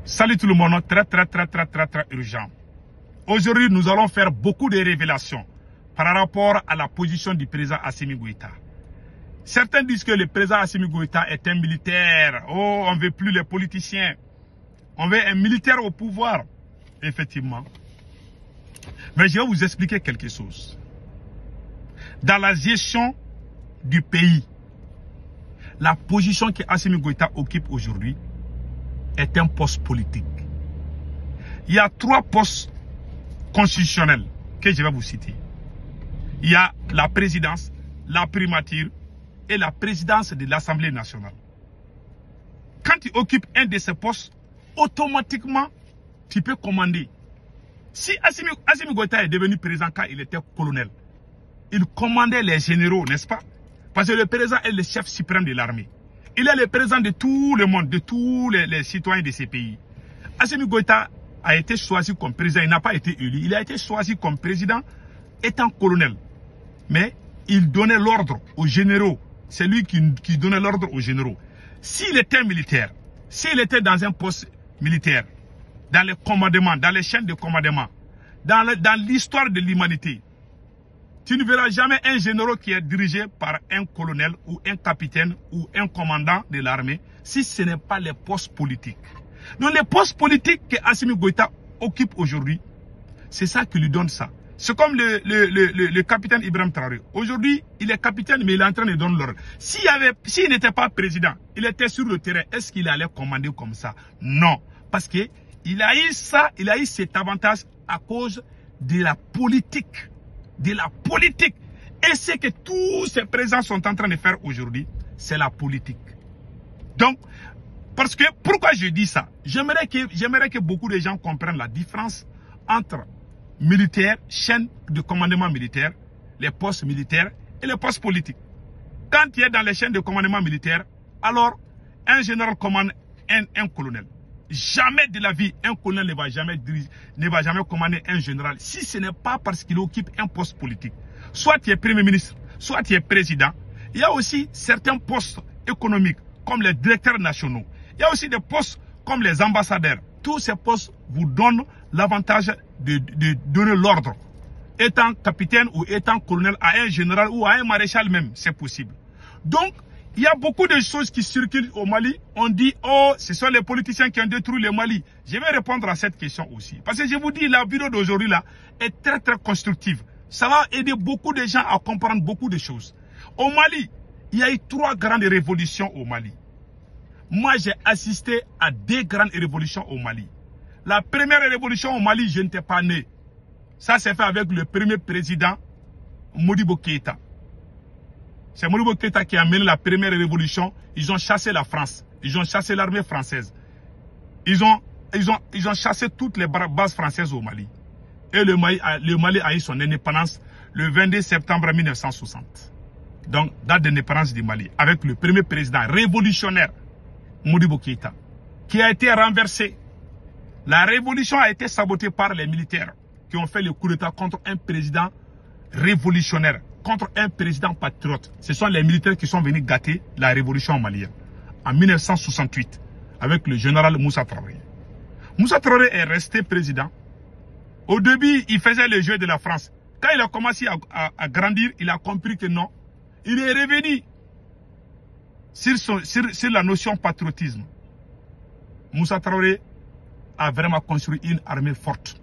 Salut tout le monde, très urgent. Aujourd'hui, nous allons faire beaucoup de révélations par rapport à la position du président Assimi Goïta. Certains disent que le président Assimi Goïta est un militaire. Oh, on ne veut plus les politiciens. On veut un militaire au pouvoir. Effectivement. Mais je vais vous expliquer quelque chose. Dans la gestion du pays, la position que Assimi Goïta occupe aujourd'hui est un poste politique. Il y a 3 postes constitutionnels que je vais vous citer. Il y a la présidence, la primature et la présidence de l'Assemblée nationale. Quand tu occupes un de ces postes, automatiquement, tu peux commander. Si Assimi Goïta est devenu président quand il était colonel, il commandait les généraux, n'est-ce pas? Parce que le président est le chef suprême de l'armée. Il est le président de tout le monde, de tous les citoyens de ces pays. Assimi Goïta a été choisi comme président, il n'a pas été élu. Il a été choisi comme président étant colonel. Mais il donnait l'ordre aux généraux. C'est lui qui donnait l'ordre aux généraux. S'il était militaire, s'il était dans un poste militaire, dans les commandements, dans les chaînes de commandement, dans l'histoire de l'humanité, tu ne verras jamais un général qui est dirigé par un colonel ou un capitaine ou un commandant de l'armée si ce n'est pas les postes politiques. Donc les postes politiques que Assimi Goïta occupe aujourd'hui, c'est ça qui lui donne ça. C'est comme le capitaine Ibrahim Traoré. Aujourd'hui, il est capitaine, mais il est en train de donner l'ordre. S'il n'était pas président, il était sur le terrain, est-ce qu'il allait commander comme ça? Non. Parce que il a eu ça, il a eu cet avantage à cause de la politique. De la politique. Et ce que tous ces présidents sont en train de faire aujourd'hui, c'est la politique. Donc, parce que, pourquoi je dis ça? J'aimerais que beaucoup de gens comprennent la différence entre militaire, chaîne de commandement militaire, les postes militaires et les postes politiques. Quand tu es dans les chaînes de commandement militaire, alors un général commande un colonel. Jamais de la vie, un colonel ne va jamais commander un général si ce n'est pas parce qu'il occupe un poste politique. Soit tu es premier ministre, soit tu es président. Il y a aussi certains postes économiques comme les directeurs nationaux. Il y a aussi des postes comme les ambassadeurs. Tous ces postes vous donnent l'avantage de donner l'ordre. Étant capitaine ou étant colonel à un général ou à un maréchal même, c'est possible. Donc, il y a beaucoup de choses qui circulent au Mali. On dit, oh, ce sont les politiciens qui ont détruit le Mali. Je vais répondre à cette question aussi. Parce que je vous dis, la vidéo d'aujourd'hui là est très constructive. Ça va aider beaucoup de gens à comprendre beaucoup de choses. Au Mali, il y a eu 3 grandes révolutions au Mali. Moi, j'ai assisté à 2 grandes révolutions au Mali. La première révolution au Mali, je n'étais pas né. Ça s'est fait avec le premier président, Modibo Keïta. C'est Modibo Keïta qui a mené la première révolution. Ils ont chassé la France. Ils ont chassé l'armée française. Ils ont chassé toutes les bases françaises au Mali. Et le Mali a eu son indépendance le 22 septembre 1960. Donc, date d'indépendance du Mali. Avec le premier président révolutionnaire, Modibo Keïta, qui a été renversé. La révolution a été sabotée par les militaires qui ont fait le coup d'État contre un président révolutionnaire, contre un président patriote. Ce sont les militaires qui sont venus gâter la révolution malienne en 1968 avec le général Moussa Traoré. Moussa Traoré est resté président. Au début, il faisait le jeu de la France. Quand il a commencé à grandir, il a compris que non. Il est revenu sur la notion patriotisme. Moussa Traoré a vraiment construit une armée forte.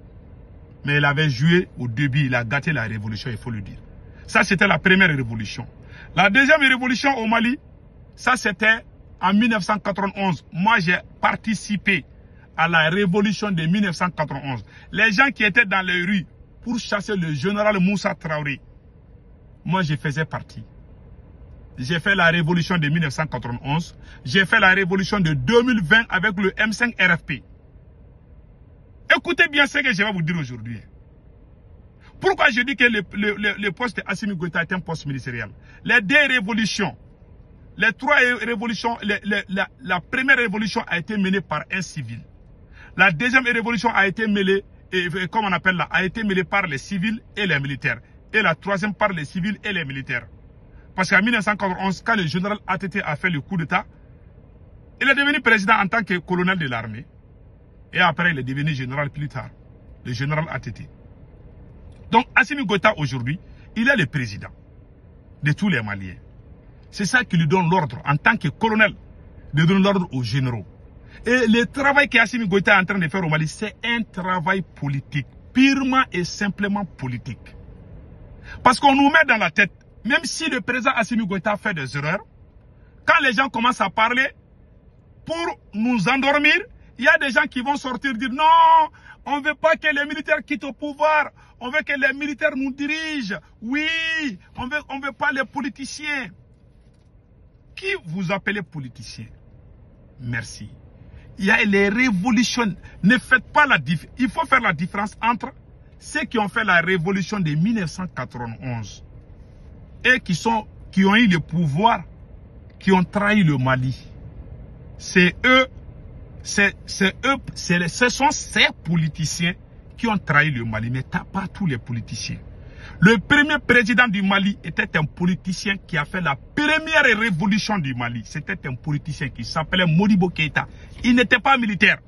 Mais il avait joué au début, il a gâté la révolution, il faut le dire. Ça, c'était la première révolution. La deuxième révolution au Mali, ça, c'était en 1991. Moi, j'ai participé à la révolution de 1991. Les gens qui étaient dans les rues pour chasser le général Moussa Traoré, moi, je faisais partie. J'ai fait la révolution de 1991. J'ai fait la révolution de 2020 avec le M5 RFP. Écoutez bien ce que je vais vous dire aujourd'hui. Pourquoi je dis que le poste d'Assimi Goïta est un poste ministériel? Les 2 révolutions, les 3 révolutions, la première révolution a été menée par un civil. La deuxième révolution a été menée, comme on appelle là, a été menée par les civils et les militaires. Et la troisième par les civils et les militaires. Parce qu'en 1991, quand le général ATT a fait le coup d'État, il est devenu président en tant que colonel de l'armée. Et après, il est devenu général plus tard. Le général ATT. Donc, Assimi Goïta, aujourd'hui, il est le président de tous les Maliens. C'est ça qui lui donne l'ordre, en tant que colonel, de donner l'ordre aux généraux. Et le travail qu'Assimi Goïta est en train de faire au Mali, c'est un travail politique. Purement et simplement politique. Parce qu'on nous met dans la tête, même si le président Assimi Goïta fait des erreurs, quand les gens commencent à parler, pour nous endormir, il y a des gens qui vont sortir dire non, on ne veut pas que les militaires quittent au pouvoir, on veut que les militaires nous dirigent, oui, on veut pas les politiciens. Qui vous appelez politiciens? Merci. Il y a les révolutions. Ne faites pas la différence. Il faut faire la différence entre ceux qui ont fait la révolution de 1991 et qui ont eu le pouvoir, qui ont trahi le Mali. C'est eux, ce sont ces politiciens qui ont trahi le Mali, mais pas tous les politiciens. Le premier président du Mali était un politicien qui a fait la première révolution du Mali. C'était un politicien qui s'appelait Modibo Keïta. Il n'était pas militaire.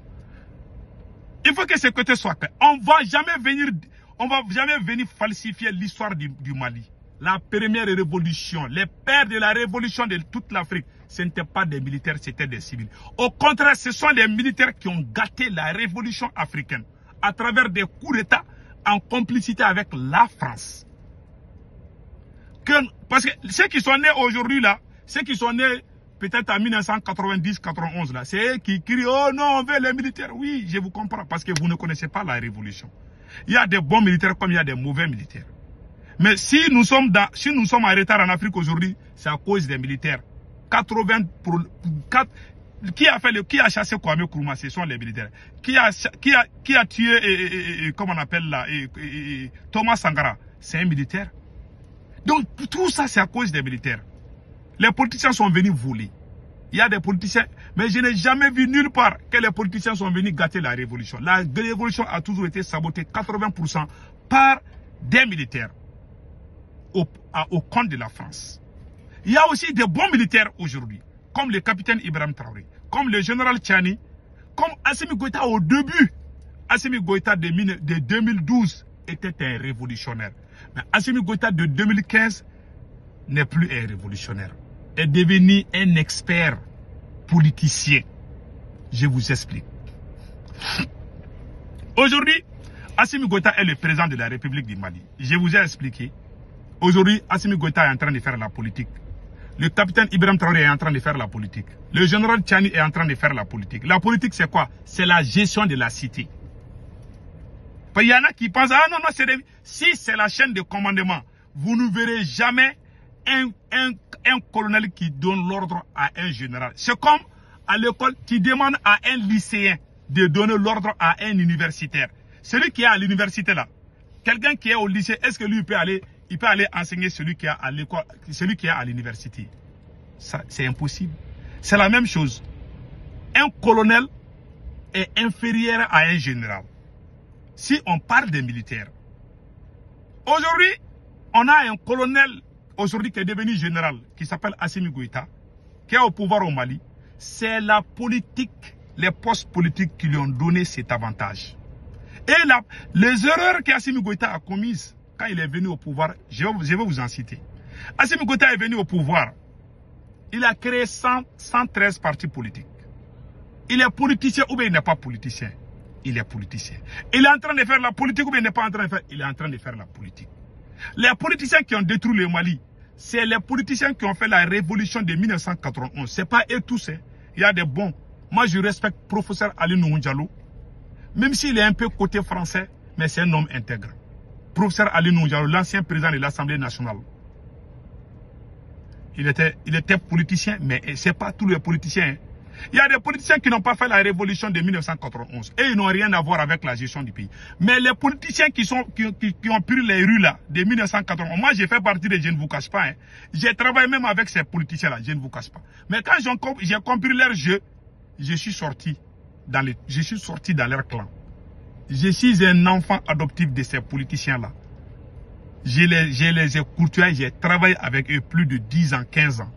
Il faut que ce côté soit clair. On ne va jamais venir falsifier l'histoire du Mali. La première révolution, les pères de la révolution de toute l'Afrique, ce n'étaient pas des militaires, c'était des civils. Au contraire, ce sont les militaires qui ont gâté la révolution africaine à travers des coups d'État en complicité avec la France. Parce que ceux qui sont nés aujourd'hui là, ceux qui sont nés peut-être en 1990-91 là, c'est eux qui crient, oh non, on veut les militaires. Oui, je vous comprends, parce que vous ne connaissez pas la révolution. Il y a des bons militaires comme il y a des mauvais militaires. Mais si nous sommes en retard en Afrique aujourd'hui, c'est à cause des militaires. Qui a chassé Kwame Nkrumah, ce sont les militaires. Qui a tué, comment on appelle là, Thomas Sankara, c'est un militaire. Donc tout ça, c'est à cause des militaires. Les politiciens sont venus voler. Il y a des politiciens, mais je n'ai jamais vu nulle part que les politiciens sont venus gâter la révolution. La révolution a toujours été sabotée 80% par des militaires au compte de la France. Il y a aussi des bons militaires aujourd'hui, comme le capitaine Ibrahim Traoré, comme le général Tchani, comme Assimi Goïta au début. Assimi Goïta de 2012 était un révolutionnaire. Mais Assimi Goïta de 2015 n'est plus un révolutionnaire. Est devenu un expert politicien. Je vous explique. Aujourd'hui, Assimi Goïta est le président de la République du Mali. Je vous ai expliqué. Aujourd'hui, Assimi Goïta est en train de faire la politique. Le capitaine Ibrahim Traoré est en train de faire la politique. Le général Tchani est en train de faire la politique. La politique, c'est quoi? C'est la gestion de la cité. Il y en a qui pensent, ah non, non, si c'est la chaîne de commandement, vous ne verrez jamais un colonel qui donne l'ordre à un général. C'est comme à l'école, tu demandes à un lycéen de donner l'ordre à un universitaire. Celui qui est à l'université là, quelqu'un qui est au lycée, est-ce que lui peut aller enseigner celui qui est à l'école, celui qui est à l'université? C'est impossible. C'est la même chose. Un colonel est inférieur à un général. Si on parle des militaires, aujourd'hui, on a un colonel aujourd'hui qui est devenu général, qui s'appelle Assimi Goïta, qui est au pouvoir au Mali. C'est la politique, les postes politiques qui lui ont donné cet avantage. Et les erreurs qu'Assimi Goïta a commises quand il est venu au pouvoir, je vais vous en citer. Assimi Goïta est venu au pouvoir. Il a créé 113 partis politiques. Il est politicien ou bien il n'est pas politicien. Il est politicien. Il est en train de faire la politique ou bien il n'est pas en train de faire. Il est en train de faire la politique. Les politiciens qui ont détruit le Mali, c'est les politiciens qui ont fait la révolution de 1991. Ce n'est pas eux tous. Il y a des bons. Moi, je respecte le professeur Ali Nouhou Diallo. Même s'il est un peu côté français, mais c'est un homme intègre. Professeur Ali Nouhou Diallo, l'ancien président de l'Assemblée nationale. Il était politicien, mais ce n'est pas tous les politiciens. Il y a des politiciens qui n'ont pas fait la révolution de 1991 et ils n'ont rien à voir avec la gestion du pays. Mais les politiciens qui ont pris les rues là de 1991, moi j'ai fait partie de, je ne vous cache pas, j'ai travaillé même avec ces politiciens là, je ne vous cache pas. Mais quand j'ai compris leur jeu, je suis sorti dans leur clan. Je suis un enfant adoptif de ces politiciens là. Je les ai côtoyés, j'ai travaillé avec eux plus de 10 ans, 15 ans.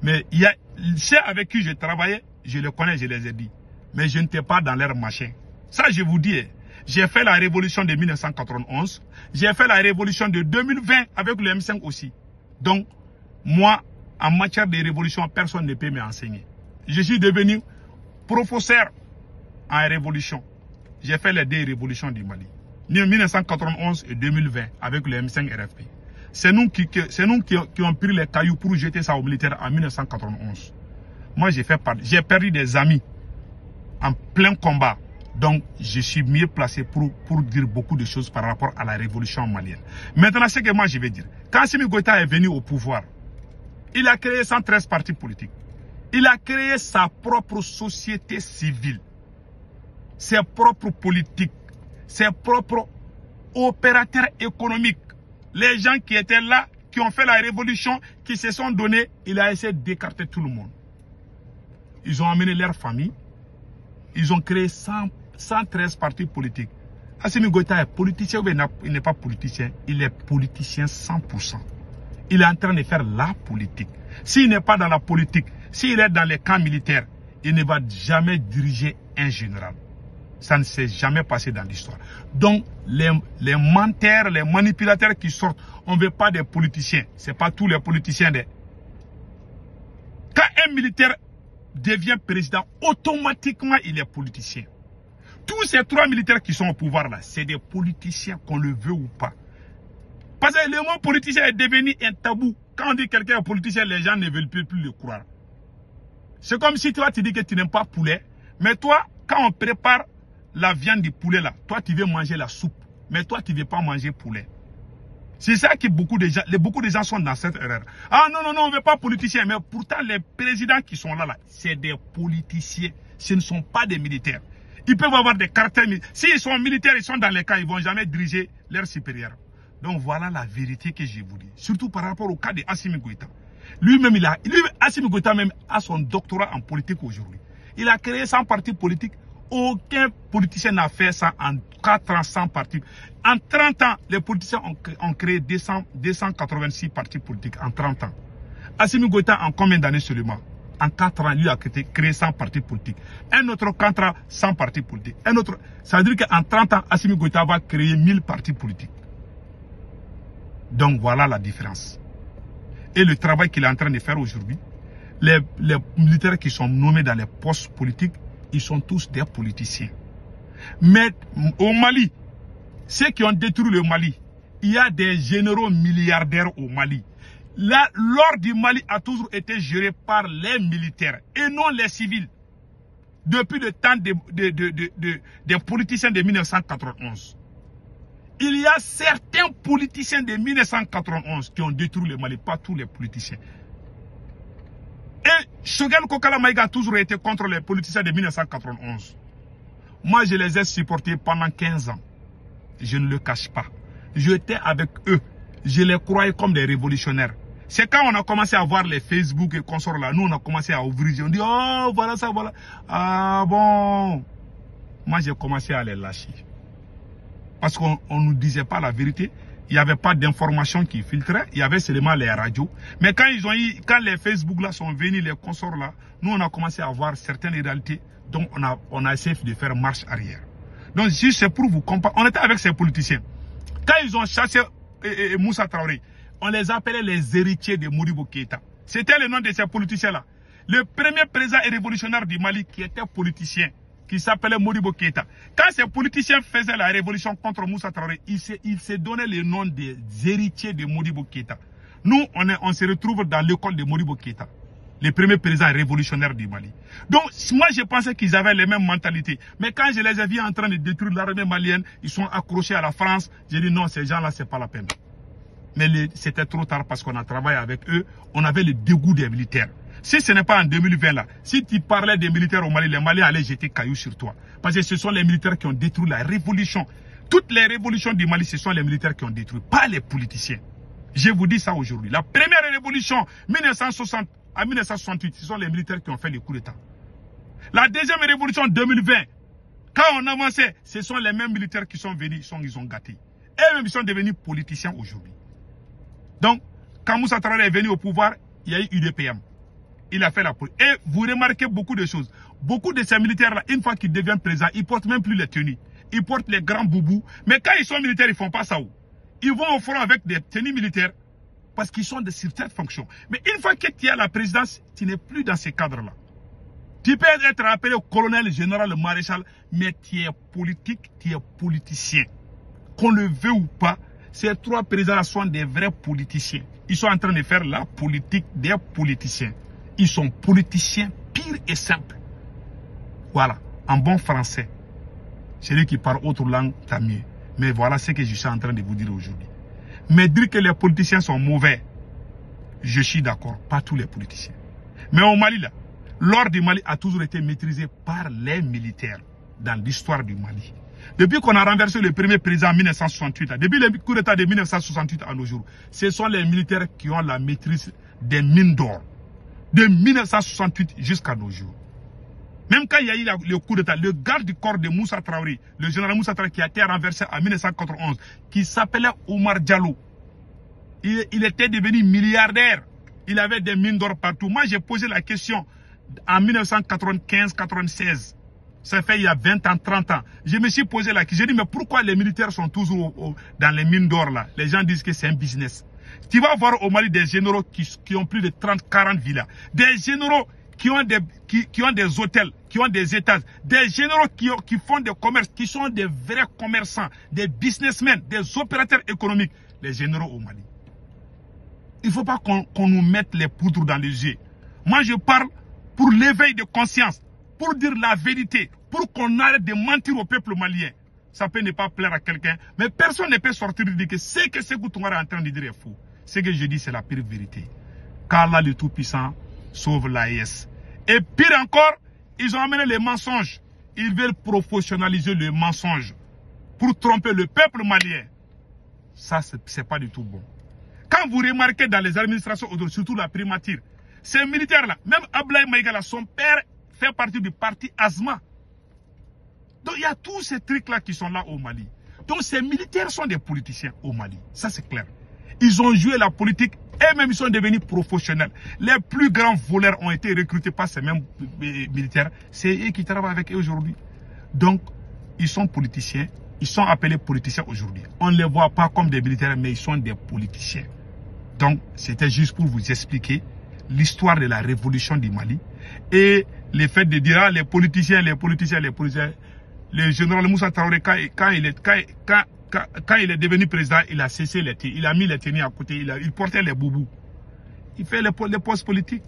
Mais il y a ceux avec qui je travaillais, je les connais, je les ai dit. Mais je n'étais pas dans leur machin. Ça, je vous dis, j'ai fait la révolution de 1991. J'ai fait la révolution de 2020 avec le M5 aussi. Donc, moi, en matière de révolution, personne ne peut m'enseigner. Je suis devenu professeur en révolution. J'ai fait les 2 révolutions du Mali. 1991 et 2020 avec le M5 RFP. C'est nous qui ont pris les cailloux pour jeter ça aux militaires en 1991. Moi, j'ai perdu des amis en plein combat. Donc, je suis mieux placé pour dire beaucoup de choses par rapport à la révolution malienne. Maintenant, ce que moi je vais dire. Quand Assimi Goïta est venu au pouvoir, il a créé 113 partis politiques. Il a créé sa propre société civile, ses propres politiques, ses propres opérateurs économiques. Les gens qui étaient là, qui ont fait la révolution, qui se sont donnés, il a essayé d'écarter tout le monde. Ils ont amené leur famille. Ils ont créé 113 partis politiques. Assimi Goïta est politicien ou il n'est pas politicien? Il est politicien 100%. Il est en train de faire la politique. S'il n'est pas dans la politique, s'il est dans les camps militaires, il ne va jamais diriger un général. Ça ne s'est jamais passé dans l'histoire. Donc, les menteurs, les manipulateurs qui sortent, on ne veut pas des politiciens. Ce n'est pas tous les politiciens. Quand un militaire devient président, automatiquement, il est politicien. Tous ces 3 militaires qui sont au pouvoir là, c'est des politiciens, qu'on le veut ou pas. Parce que le mot politicien est devenu un tabou. Quand on dit quelqu'un est politicien, les gens ne veulent plus le croire. C'est comme si toi, tu dis que tu n'aimes pas poulet, mais toi, quand on prépare la viande du poulet là, toi, tu veux manger la soupe, mais toi, tu ne veux pas manger poulet. C'est ça que beaucoup de gens sont dans cette erreur. Ah non, on ne veut pas politiciens, mais pourtant, les présidents qui sont là, c'est des politiciens. Ce ne sont pas des militaires. Ils peuvent avoir des caractères militaires. S'ils sont militaires, ils sont dans les camps, ils ne vont jamais diriger leurs supérieurs. Donc voilà la vérité que je vous dis. Surtout par rapport au cas de Assimi Goïta. Lui-même, Assimi Goïta même a son doctorat en politique aujourd'hui. Il a créé 100 partis politiques. Aucun politicien n'a fait ça en 4 ans, 100 partis. En 30 ans, les politiciens ont créé 286 partis politiques en 30 ans. Assimi Goïta, en combien d'années seulement? En 4 ans, lui a créé 100 partis politiques. Un autre 4 ans, 100 partis politiques. Un autre, ça veut dire qu'en 30 ans, Assimi Goïta va créer 1000 partis politiques. Donc voilà la différence. Et le travail qu'il est en train de faire aujourd'hui, les militaires qui sont nommés dans les postes politiques, ils sont tous des politiciens. Mais au Mali, ceux qui ont détruit le Mali, il y a des généraux milliardaires au Mali. L'or du Mali a toujours été géré par les militaires et non les civils. Depuis le temps des politiciens de 1991. Il y a certains politiciens de 1991 qui ont détruit le Mali, pas tous les politiciens. Et Choguel Kokala Maïga a toujours été contre les politiciens de 1991. Moi, je les ai supportés pendant 15 ans. Je ne le cache pas. J'étais avec eux. Je les croyais comme des révolutionnaires. C'est quand on a commencé à voir les Facebook et consorts là, nous on a commencé à ouvrir. On dit, oh voilà ça, voilà. Ah bon. Moi, j'ai commencé à les lâcher. Parce qu'on ne nous disait pas la vérité. Il n'y avait pas d'informations qui filtraient. Il y avait seulement les radios. Mais quand quand les Facebook là sont venus, les consorts là, nous on a commencé à voir certaines réalités. Donc on a essayé de faire marche arrière. Donc si c'est pour vous comprendre, on était avec ces politiciens. Quand ils ont chassé Moussa Traoré, on les appelait les héritiers de Modibo Keïta. C'était le nom de ces politiciens là. Le premier président révolutionnaire du Mali qui était politicien, qui s'appelait Modibo Keïta. Quand ces politiciens faisaient la révolution contre Moussa Traoré, ils se donnaient le nom des héritiers de Modibo Keïta. Nous, on se retrouve dans l'école de Modibo Keïta, le premier président révolutionnaire du Mali. Donc, moi, je pensais qu'ils avaient les mêmes mentalités. Mais quand je les ai vus en train de détruire l'armée malienne, ils sont accrochés à la France. J'ai dit non, ces gens-là, c'est pas la peine. Mais c'était trop tard parce qu'on a travaillé avec eux. On avait le dégoût des militaires. Si ce n'est pas en 2020 là, si tu parlais des militaires au Mali, les Maliens allaient jeter cailloux sur toi. Parce que ce sont les militaires qui ont détruit la révolution. Toutes les révolutions du Mali, ce sont les militaires qui ont détruit, pas les politiciens. Je vous dis ça aujourd'hui. La première révolution, 1960 à 1968, ce sont les militaires qui ont fait le coup d'État. La deuxième révolution, 2020, quand on avançait, ce sont les mêmes militaires qui sont venus, ils ont gâté. Eux-mêmes, ils sont devenus politiciens aujourd'hui. Donc, quand Moussa Traoré est venu au pouvoir, il y a eu UDPM. Il a fait la police. Et vous remarquez beaucoup de choses. Beaucoup de ces militaires-là, une fois qu'ils deviennent présidents, ils portent même plus les tenues. Ils portent les grands boubous. Mais quand ils sont militaires, ils font pas ça. Ils vont au front avec des tenues militaires parce qu'ils sont de certaines fonctions. Mais une fois que tu es à la présidence, tu n'es plus dans ces cadres-là. Tu peux être appelé colonel, général, maréchal, mais tu es politique, tu es politicien. Qu'on le veut ou pas, ces trois présidents sont des vrais politiciens. Ils sont en train de faire la politique des politiciens. Ils sont politiciens purs et simples. Voilà, en bon français. Celui qui parle autre langue, tant mieux. Mais voilà ce que je suis en train de vous dire aujourd'hui. Mais dire que les politiciens sont mauvais, je suis d'accord, pas tous les politiciens. Mais au Mali, là, l'ordre du Mali a toujours été maîtrisé par les militaires dans l'histoire du Mali. Depuis qu'on a renversé le premier président en 1968, depuis le coup d'État de 1968 à nos jours, ce sont les militaires qui ont la maîtrise des mines d'or. De 1968 jusqu'à nos jours. Même quand il y a eu le coup d'État, le garde du corps de Moussa Traoré, le général Moussa Traoré qui a été renversé en 1991, qui s'appelait Omar Diallo, il était devenu milliardaire. Il avait des mines d'or partout. Moi, j'ai posé la question en 1995-96. Ça fait il y a 20 ans, 30 ans. Je me suis posé la question. J'ai dit, mais pourquoi les militaires sont toujours dans les mines d'or là? Les gens disent que c'est un business. Tu vas voir au Mali des généraux qui ont plus de 30, 40 villas. Des généraux qui ont des hôtels, qui ont des étages. Des généraux qui font des commerces, qui sont des vrais commerçants, des businessmen, des opérateurs économiques. Les généraux au Mali. Il ne faut pas qu'on nous mette les poudres dans les yeux. Moi, je parle pour l'éveil de conscience, pour dire la vérité, pour qu'on arrête de mentir au peuple malien. Ça peut ne pas plaire à quelqu'un, mais personne ne peut sortir de dire que ce que Sékou Tounkara est en train de dire est faux. Ce que je dis, c'est la pire vérité. Qu'Allah le Tout-Puissant sauve l'AES. Et pire encore, ils ont amené les mensonges. Ils veulent professionnaliser le mensonge pour tromper le peuple malien. Ça, c'est pas du tout bon. Quand vous remarquez dans les administrations, surtout la primature, ces militaires-là, même Ablaye Maïgala, son père fait partie du parti Azma. Donc il y a tous ces trucs-là qui sont là au Mali. Donc ces militaires sont des politiciens au Mali. Ça c'est clair. Ils ont joué la politique et même ils sont devenus professionnels. Les plus grands voleurs ont été recrutés par ces mêmes militaires. C'est eux qui travaillent avec eux aujourd'hui. Donc ils sont politiciens. Ils sont appelés politiciens aujourd'hui. On ne les voit pas comme des militaires, mais ils sont des politiciens. Donc, c'était juste pour vous expliquer l'histoire de la révolution du Mali et le fait de dire ah, les politiciens. Le général Moussa Traoré, quand il est devenu président, il a cessé les tenues. Il a mis les tenues à côté, il portait les boubous. Il fait les postes politiques.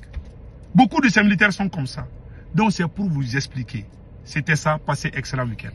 Beaucoup de ces militaires sont comme ça. Donc, c'est pour vous expliquer. C'était ça, passez excellent week-end.